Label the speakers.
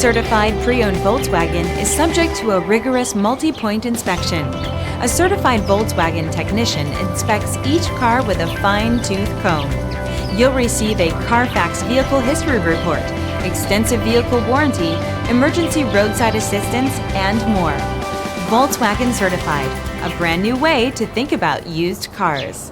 Speaker 1: Certified Pre-Owned Volkswagen is subject to a rigorous multi-point inspection. A certified Volkswagen technician inspects each car with a fine-tooth comb. You'll receive a Carfax Vehicle History Report, extensive vehicle warranty, emergency roadside assistance, and more. Volkswagen Certified, a brand new way to think about used cars.